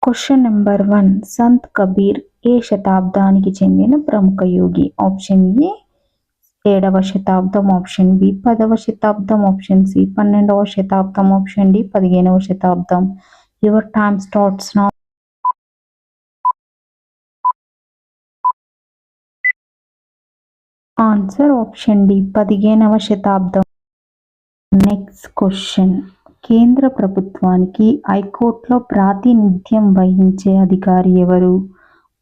Question number 1. Sant Kabir ఏ శతాబ్దానికి చెందిన ప్రముఖ యోగి? ఆప్షన్ ఏ 7వ శతాబ్దం, ఆప్షన్ బి 10వ శతాబ్దం, ఆప్షన్ సి 12వ శతాబ్దం, ఆప్షన్ డి 15వ శతాబ్దం. Your time starts now. Answer option D 15వ శతాబ్దం. Next question. కేంద్ర ప్రభుత్వానికి హైకోర్టులో ప్రాతినిధ్యం వహించే అధికారి ఎవరు?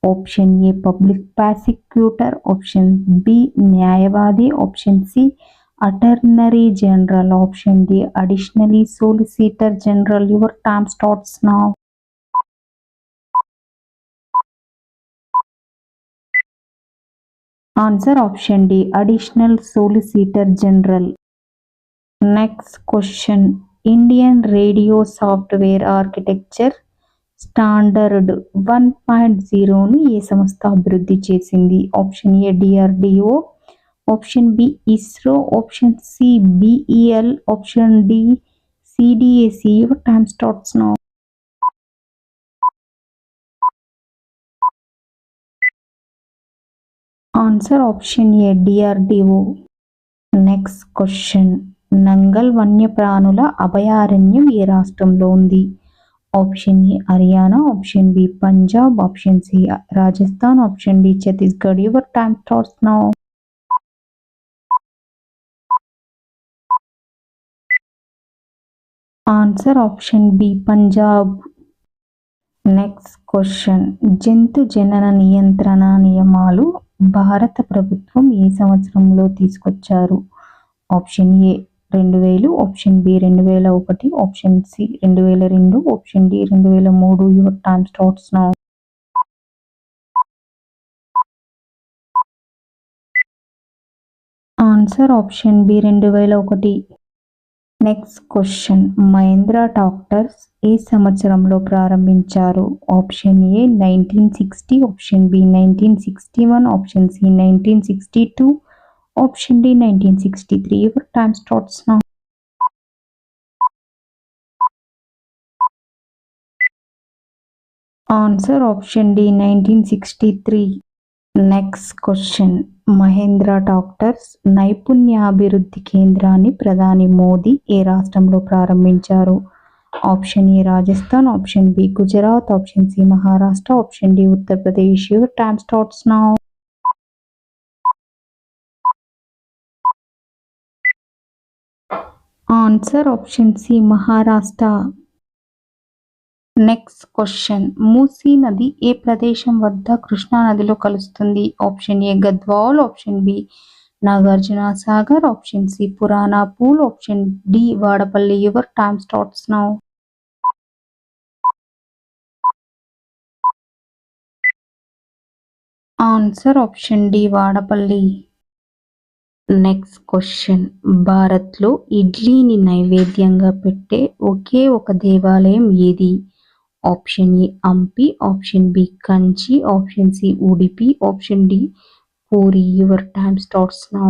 Option A public prosecutor, option B న్యాయవాది, option C attorney general, option D additional solicitor general. Your time starts now. Answer option D additional solicitor general. Next question. Indian radio software architecture standard 1.0ను ఏ సంస్థ అభివృద్ధి చేసింది? Option A DRDO, option B ISRO, option C BEL, option D CDAC. Your time starts now. Answer option A DRDO. Next question. Nangal వన్యప్రాణుల అభయారణ్యం ఏ రాష్ట్రంలో ఉంది? Option A Haryana, option B Punjab, option C Rajasthan, option D Chhattisgarh. Your time starts now. Answer option B Punjab. Next question. జంతు జనన నియంత్రణ నియమాలు భారత ప్రభుత్వం ఏ సంవత్సరంలో తీసుకొచ్చారు? Option A 2000, option B 2001, option C 2002, option D 2003. Your time starts now. Answer option B 2001. Next question. Mahindra tractors ఏ సంవత్సరంలో ప్రారంభించారు? Option A 1960, option B 1961, option C 1962, option D 1963. Your time starts now. Answer option D 1963. Next question. Mahindra tractors నైపుణ్యాభివృద్ధి కేంద్రాన్ని ప్రధాని మోదీ ఏ రాష్ట్రంలో ప్రారంభించారు? Option A Rajasthan, option B Gujarat, option C Maharashtra, option D Uttar Pradesh. Your time starts now. Answer option C Maharashtra. Next question. Musi నది ఏ ప్రదేశం వద్ద కృష్ణా నదిలో కలుస్తుంది? Option A Gadwal, option B Nagarjuna Sagar, option C Purana Pul, option D Vadapalli. Your time starts now. Answer option D Vadapalli. Next question. భారత్లో ఇడ్లీని నైవేద్యంగా పెట్టే ఒకే ఒక దేవాలయం ఏది? Option A Hampi, option B Kanchi, option C Udupi, option D Puri. Your time starts now.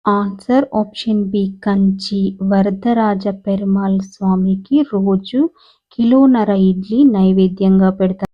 Answer option B Kanchi. Varadaraja Perumal స్వామికి రోజు కిలోన్నర ఇడ్లీ నైవేద్యంగా పెడతారు.